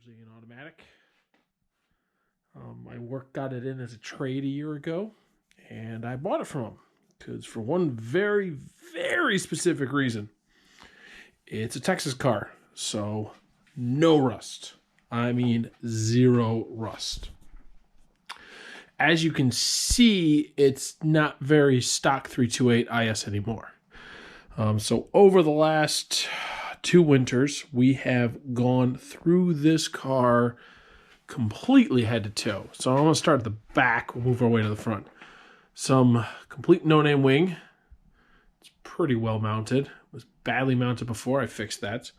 Brazilian automatic. My work got it in as a trade a year ago, and I bought it from him because for one very, very specific reason. It's a Texas car, so no rust. I mean, zero rust. As you can see, it's not very stock 328 IS anymore. So over the last 2 winters, we have gone through this car completely head to toe. So I'm going to start at the back. We'll move our way to the front. Some complete no-name wing. It's pretty well mounted. It was badly mounted before. I fixed that.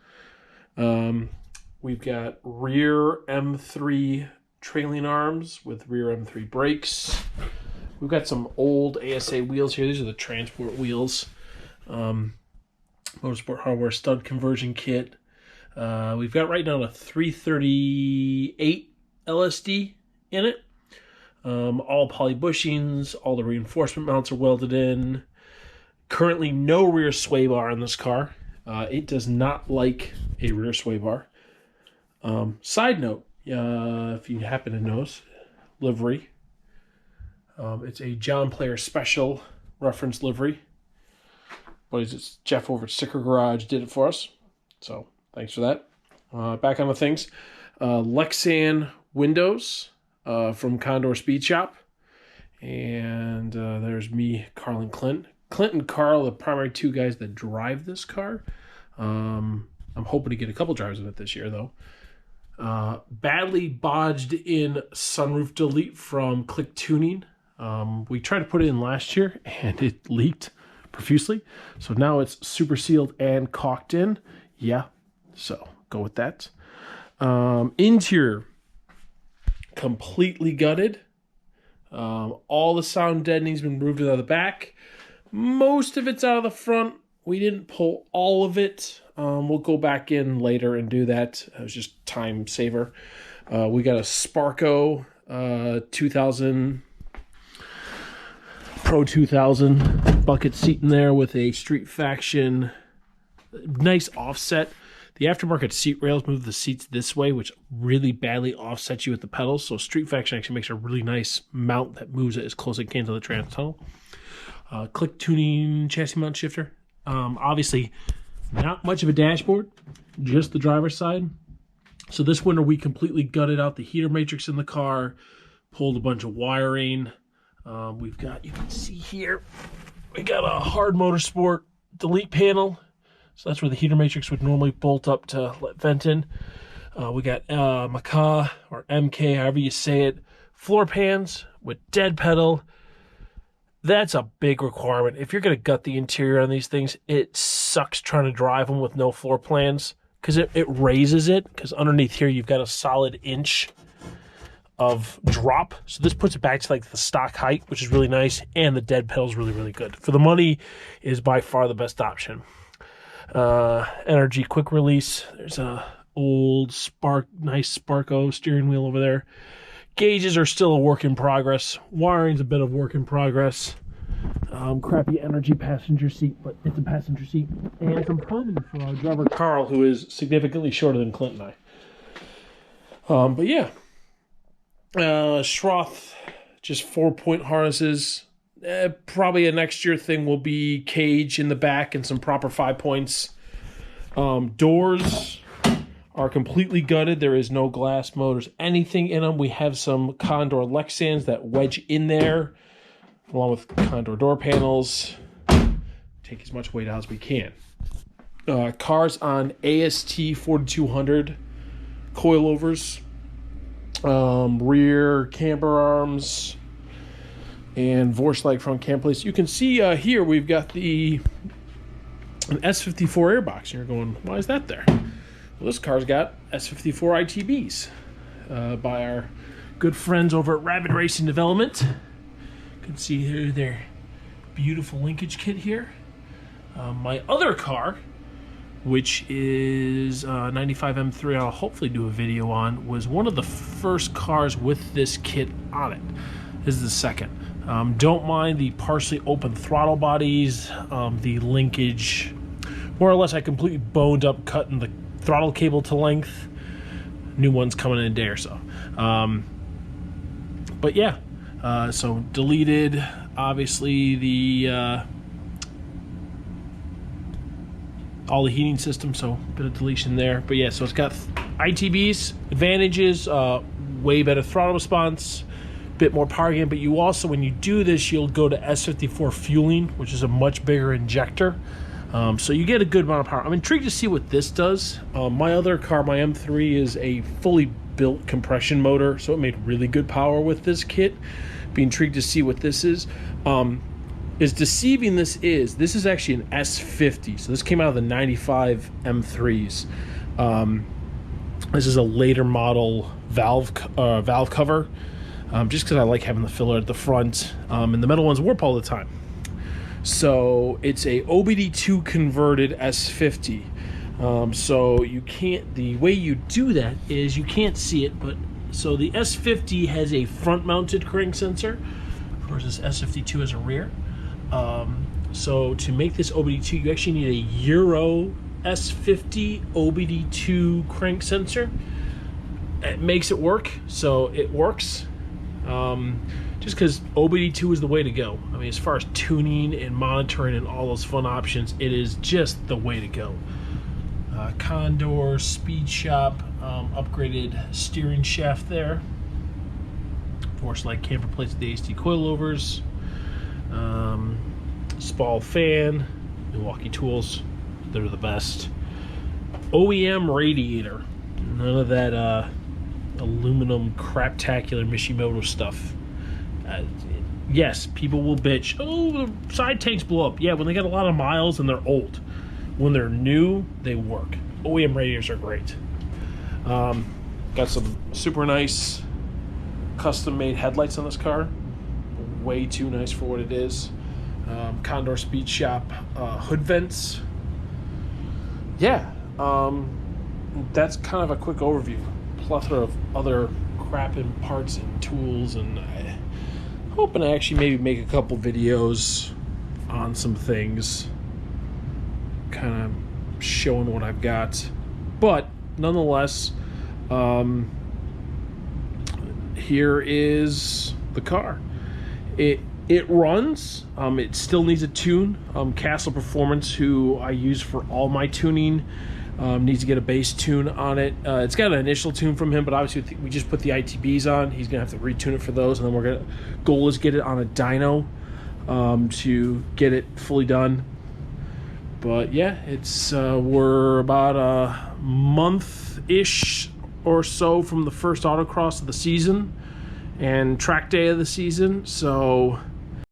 We've got rear M3 trailing arms with rear M3 brakes. We've got some old ASA wheels here. These are the transport wheels. Motorsport hardware stud conversion kit. We've got right now a 338 LSD in it. All poly bushings. All the reinforcement mounts are welded in. Currently no rear sway bar in this car. It does not like a rear sway bar. Side note, if you happen to notice, livery. It's a John Player Special reference livery. But it's Jeff over at Sticker Garage did it for us. So thanks for that. Back on the things. Lexan windows from Condor Speed Shop. And there's me, Carl, and Clint. Clint and Carl, the primary 2 guys that drive this car. I'm hoping to get a couple drives of it this year, though. Badly bodged in sunroof delete from Click Tuning. We tried to put it in last year, and it leaked profusely. So now it's super sealed and caulked in. Yeah, so go with that. Interior, completely gutted. All the sound deadening's been moved out of the back. Most of it's out of the front. We didn't pull all of it. We'll go back in later and do that. It was just time saver. We got a Sparco 2000 Pro 2000 bucket seat in there with a Street Faction nice offset. The aftermarket seat rails move the seats this way, which really badly offsets you with the pedals. So Street Faction actually makes a really nice mount that moves it as close as it can to the trans tunnel. Click Tuning chassis mount shifter. Obviously, not much of a dashboard, just the driver's side. So this winter we completely gutted out the heater matrix in the car, pulled a bunch of wiring. We've got, you can see here, we got a hard motorsport delete panel. So that's where the heater matrix would normally bolt up to let vent in. We got Maca or MK, however you say it, floor pans with dead pedal. That's a big requirement. If you're going to gut the interior on these things, it sucks trying to drive them with no floor plans because it raises it, because underneath here you've got a solid inch of drop. So this puts it back to like the stock height, which is really nice, and the dead pedal is really, really good. For the money, is by far the best option. Energy quick release. There's a old nice Sparco steering wheel over there. Gauges are still a work in progress. Wiring's a bit of work in progress. Crappy energy passenger seat, but it's a passenger seat. And some plumbing for our driver Carl, who is significantly shorter than Clint and I. But yeah. Schroth, just 4-point harnesses. Probably a next year thing will be cage in the back and some proper 5 points. Doors are completely gutted. There is no glass motors, anything in them. We have some Condor Lexans that wedge in there, along with Condor door panels. Take as much weight out as we can. Cars on AST 4200 coilovers. Rear camber arms and Vorschlag front cam plates. You can see here we've got an S54 airbox. And you're going, why is that there? Well, this car's got S54 ITBs by our good friends over at Rapid Racing Development. You can see here their beautiful linkage kit here. My other car, which is 95 M3, I'll hopefully do a video on, was one of the first cars with this kit on it. This is the second. Don't mind the partially open throttle bodies, the linkage. More or less, I completely boned up cutting the throttle cable to length. new ones coming in a day or so. But yeah, so deleted obviously the all the heating system, so a bit of deletion there. But yeah, so it's got ITBs, advantages, way better throttle response, bit more power gain. But you also, when you do this, you'll go to S54 fueling, which is a much bigger injector. So you get a good amount of power. I'm intrigued to see what this does. My other car, my M3, is a fully built compression motor, so it made really good power with this kit. Be intrigued to see what this is. As deceiving this is actually an S50. So this came out of the 95 M3s. This is a later model valve cover, just because I like having the filler at the front. And the metal ones warp all the time. So it's a OBD2 converted S50. So you can't, the way you do that is, you can't see it, but so the S50 has a front mounted crank sensor, whereas this S52 has a rear. So to make this OBD2, you actually need a Euro S50 OBD2 crank sensor. It makes it work, so it works. Just because OBD2 is the way to go. I mean, as far as tuning and monitoring and all those fun options, it is just the way to go. Condor Speed Shop upgraded steering shaft there. Force light camber plates with the AST coilovers. Spall fan, Milwaukee tools, they're the best. OEM radiator, none of that aluminum craptacular Mishimoto stuff. Yes, people will bitch, oh, the side tanks blow up. Yeah, when they got a lot of miles and they're old. When they're new, they work. OEM radiators are great. Got some super nice custom made headlights on this car. Way too nice for what it is. Condor Speed Shop hood vents. Yeah, that's kind of a quick overview. Plethora of other crap and parts and tools, and I'm hoping to actually maybe make a couple videos on some things, kind of showing what I've got. But nonetheless, here is the car. It runs. It still needs a tune. Castle Performance, who I use for all my tuning, needs to get a base tune on it. It's got an initial tune from him, but obviously we just put the ITBs on. He's gonna have to retune it for those, and then goal is get it on a dyno to get it fully done. But yeah, it's we're about a month-ish or so from the first autocross of the season and track day of the season, so